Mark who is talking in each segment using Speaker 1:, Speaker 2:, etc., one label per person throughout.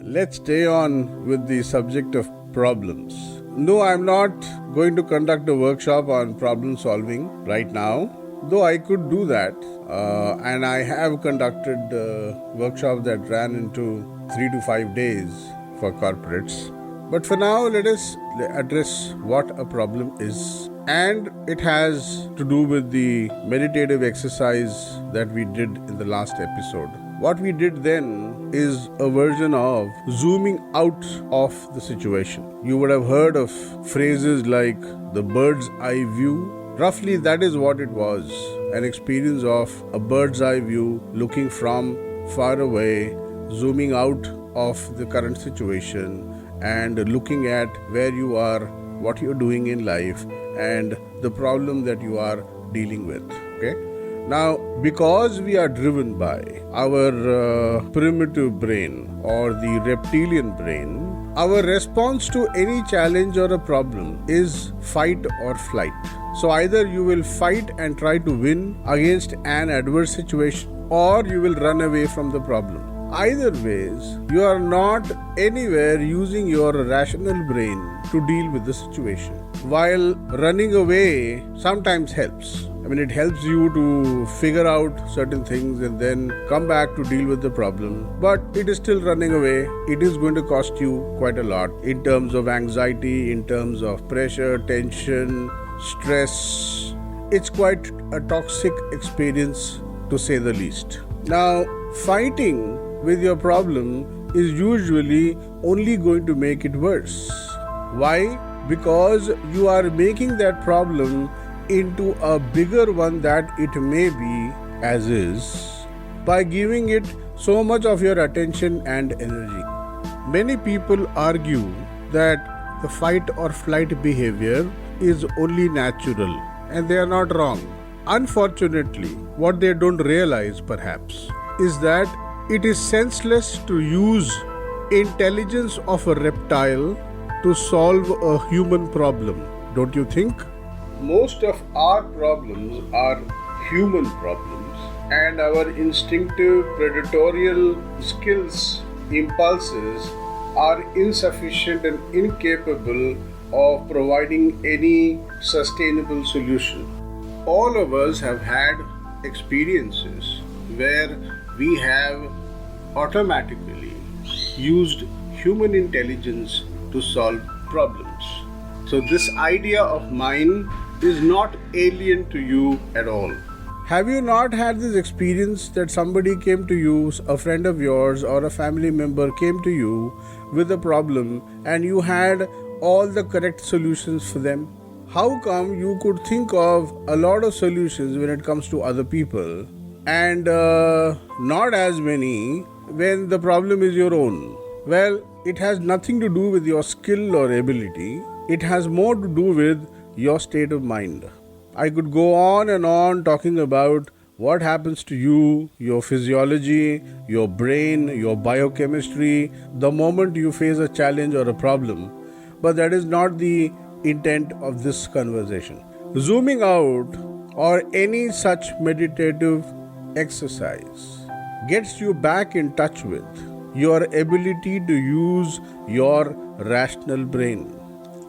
Speaker 1: let's stay on with the subject of problems. No, I'm not going to conduct a workshop on problem solving right now, though I could do that. And I have conducted workshops that ran into 3 to 5 days for corporates. But for now, let us address what a problem is. And it has to do with the meditative exercise that we did in the last episode. What we did then is a version of zooming out of the situation. You would have heard of phrases like the bird's eye view. Roughly, that is what it was. An experience of a bird's eye view, looking from far away, zooming out of the current situation and looking at where you are, what you're doing in life, and the problem that you are dealing with. Okay? Now, because we are driven by our primitive brain or the reptilian brain, our response to any challenge or a problem is fight or flight. So either you will fight and try to win against an adverse situation, or you will run away from the problem. Either ways, you are not anywhere using your rational brain to deal with the situation. While running away sometimes helps. It helps you to figure out certain things and then come back to deal with the problem. But it is still running away. It is going to cost you quite a lot in terms of anxiety, in terms of pressure, tension, stress. It's quite a toxic experience, to say the least. Now, fighting with your problem is usually only going to make it worse. Why? Because you are making that problem into a bigger one that it may be as is by giving it so much of your attention and energy. Many people argue that the fight or flight behavior is only natural, and they are not wrong. Unfortunately, what they don't realize perhaps is that it is senseless to use intelligence of a reptile to solve a human problem. Don't you think? Most of our problems are human problems, and our instinctive predatorial skills, impulses are insufficient and incapable of providing any sustainable solution. All of us have had experiences where we have automatically used human intelligence to solve problems. So this idea of mine is not alien to you at all. Have you not had this experience that somebody came to you, a friend of yours or a family member came to you with a problem and you had all the correct solutions for them? How come you could think of a lot of solutions when it comes to other people and not as many when the problem is your own? Well, it has nothing to do with your skill or ability. It has more to do with your state of mind. I could go on and on talking about what happens to you, your physiology, your brain, your biochemistry, the moment you face a challenge or a problem. But that is not the intent of this conversation. Zooming out or any such meditative exercise gets you back in touch with your ability to use your rational brain,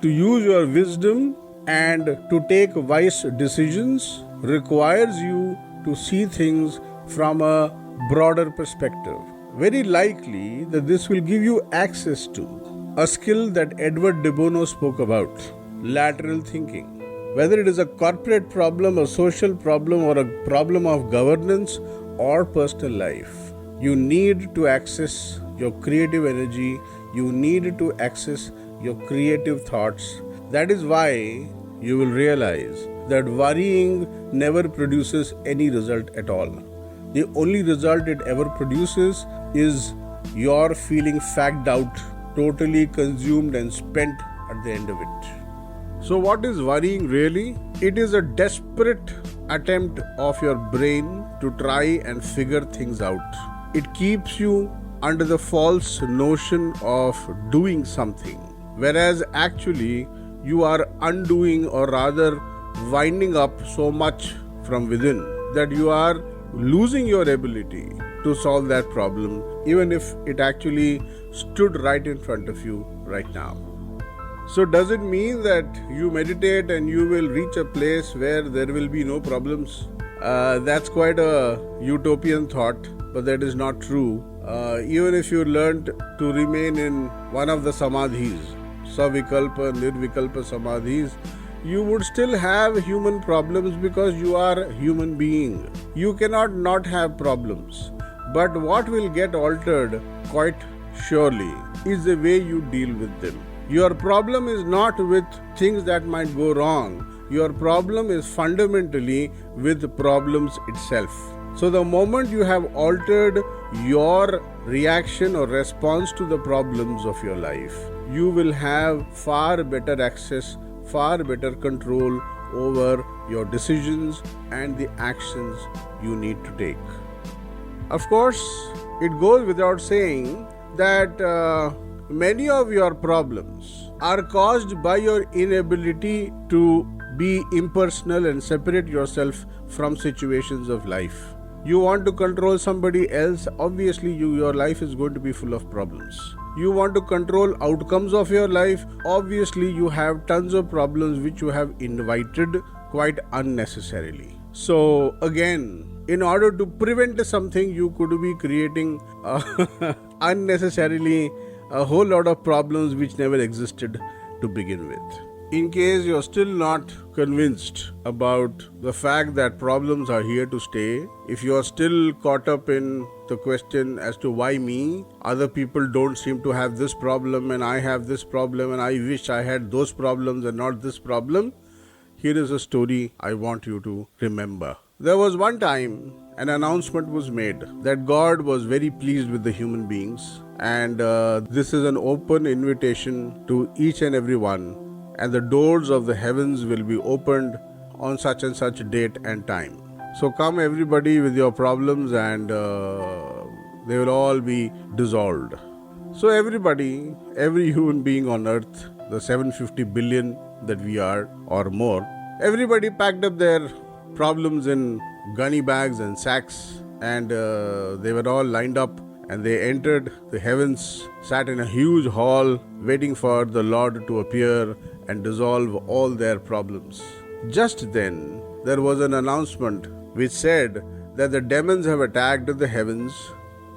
Speaker 1: to use your wisdom, and to take wise decisions requires you to see things from a broader perspective. Very likely that this will give you access to a skill that Edward de Bono spoke about, lateral thinking. Whether it is a corporate problem, a social problem, or a problem of governance or personal life, you need to access your creative energy, you need to access your creative thoughts. That is why you will realize that worrying never produces any result at all. The only result it ever produces is your feeling fagged out, totally consumed and spent at the end of it. So what is worrying really? It is a desperate attempt of your brain to try and figure things out. It keeps you under the false notion of doing something, whereas actually you are undoing, or rather winding up so much from within that you are losing your ability to solve that problem even if it actually stood right in front of you right now. So does it mean that you meditate and you will reach a place where there will be no problems? That's quite a utopian thought, but that is not true. Even if you learned to remain in one of the samadhis, savikalpa, nirvikalpa samadhis, you would still have human problems because you are a human being. You cannot not have problems. But what will get altered quite surely is the way you deal with them. Your problem is not with things that might go wrong. Your problem is fundamentally with the problems itself. So the moment you have altered your reaction or response to the problems of your life, you will have far better access, far better control over your decisions and the actions you need to take. Of course, it goes without saying that many of your problems are caused by your inability to be impersonal and separate yourself from situations of life. You want to control somebody else, obviously your life is going to be full of problems. You want to control outcomes of your life, obviously you have tons of problems which you have invited quite unnecessarily. So again, in order to prevent something, you could be creating unnecessarily a whole lot of problems which never existed to begin with. In case you're still not convinced about the fact that problems are here to stay, if you're still caught up in the question as to why me, other people don't seem to have this problem and I have this problem and I wish I had those problems and not this problem, here is a story I want you to remember. There was one time an announcement was made that God was very pleased with the human beings, and this is an open invitation to each and every one, and the doors of the heavens will be opened on such and such date and time. So come everybody with your problems and they will all be dissolved. So everybody, every human being on earth, the 750 billion that we are or more, everybody packed up their problems in gunny bags and sacks, and they were all lined up and they entered the heavens, sat in a huge hall waiting for the Lord to appear and dissolve all their problems. Just then there was an announcement which said that the demons have attacked the heavens,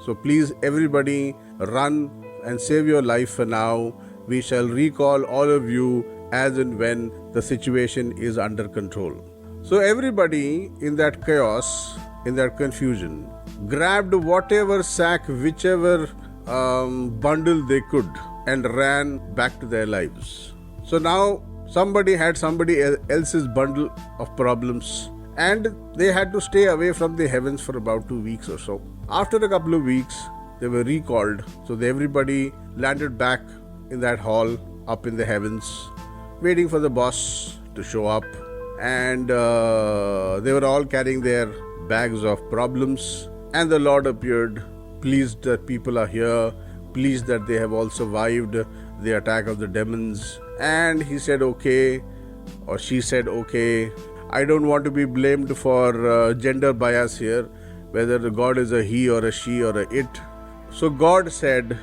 Speaker 1: so please everybody run and save your life for now. We shall recall all of you as and when the situation is under control. So everybody in that chaos, in that confusion, grabbed whatever sack, whichever bundle they could and ran back to their lives. So now somebody had somebody else's bundle of problems and they had to stay away from the heavens for about 2 weeks or so. After a couple of weeks, they were recalled. So everybody landed back in that hall up in the heavens, waiting for the boss to show up. And they were all carrying their bags of problems, and the Lord appeared, pleased that people are here, pleased that they have all survived the attack of the demons. And he said okay, or she said okay. I don't want to be blamed for gender bias here, whether God is a he or a she or a it. So God said,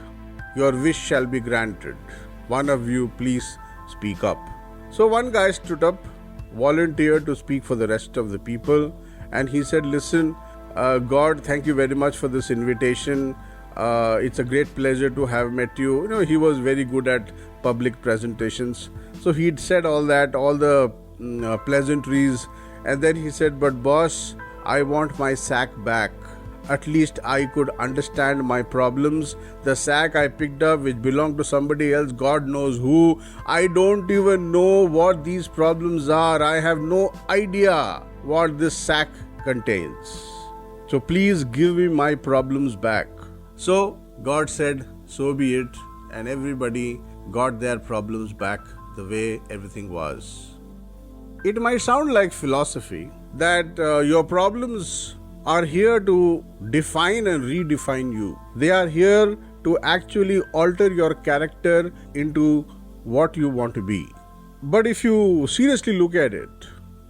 Speaker 1: your wish shall be granted. One of you please speak up. So one guy stood up, volunteered to speak for the rest of the people, and he said, listen, God, thank you very much for this invitation. It's a great pleasure to have met you. You know, he was very good at public presentations. So he'd said all that, all the pleasantries, and then he said, but boss, I want my sack back. At least I could understand my problems. The sack I picked up, which belonged to somebody else, God knows who. I don't even know what these problems are. I have no idea what this sack contains. So please give me my problems back. So God said, so be it. And everybody got their problems back the way everything was. It might sound like philosophy that your problems are here to define and redefine you. They are here to actually alter your character into what you want to be. But if you seriously look at it,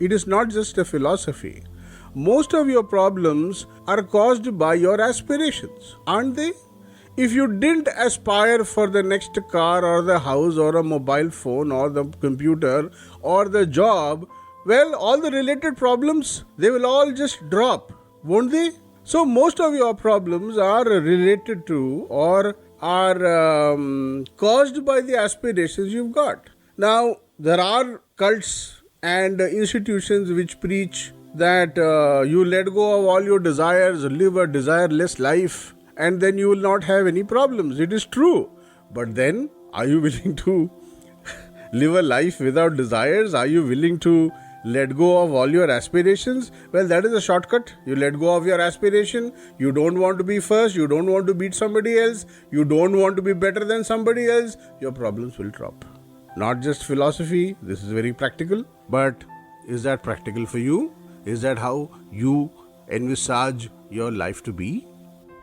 Speaker 1: it is not just a philosophy. Most of your problems are caused by your aspirations, aren't they? If you didn't aspire for the next car or the house or a mobile phone or the computer or the job, well, all the related problems, they will all just drop, won't they? So most of your problems are related to or are caused by the aspirations you've got. Now, there are cults and institutions which preach that you let go of all your desires, live a desireless life, and then you will not have any problems. It is true. But then, are you willing to live a life without desires? Are you willing to let go of all your aspirations? Well, that is a shortcut. You let go of your aspiration. You don't want to be first. You don't want to beat somebody else. You don't want to be better than somebody else. Your problems will drop. Not just philosophy. This is very practical. But is that practical for you? Is that how you envisage your life to be?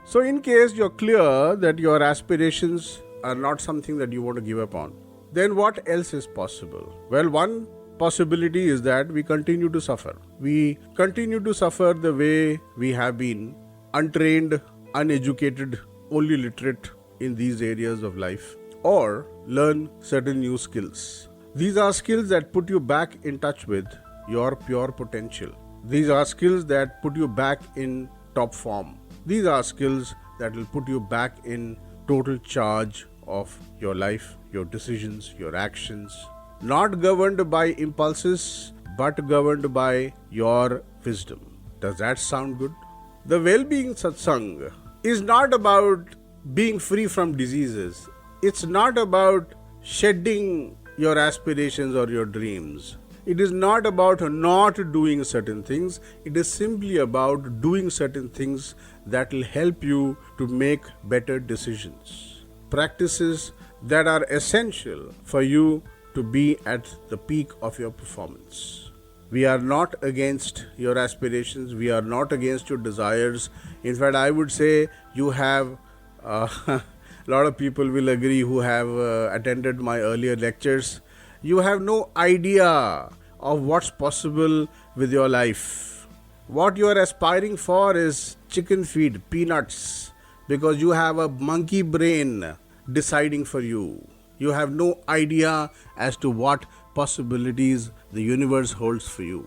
Speaker 1: So in case you're clear that your aspirations are not something that you want to give up on, then what else is possible? Well, one possibility is that we continue to suffer. We continue to suffer the way we have been, untrained, uneducated, only literate in these areas of life, or learn certain new skills. These are skills that put you back in touch with your pure potential. These are skills that put you back in top form. These are skills that will put you back in total charge of your life, your decisions, your actions, not governed by impulses, but governed by your wisdom. Does that sound good? The well-being satsang is not about being free from diseases. It's not about shedding your aspirations or your dreams. It is not about not doing certain things. It is simply about doing certain things that will help you to make better decisions. Practices that are essential for you to be at the peak of your performance. We are not against your aspirations. We are not against your desires. In fact, I would say you have a lot of people will agree who have attended my earlier lectures. You have no idea of what's possible with your life. What you are aspiring for is chicken feed, peanuts, because you have a monkey brain deciding for you. You have no idea as to what possibilities the universe holds for you.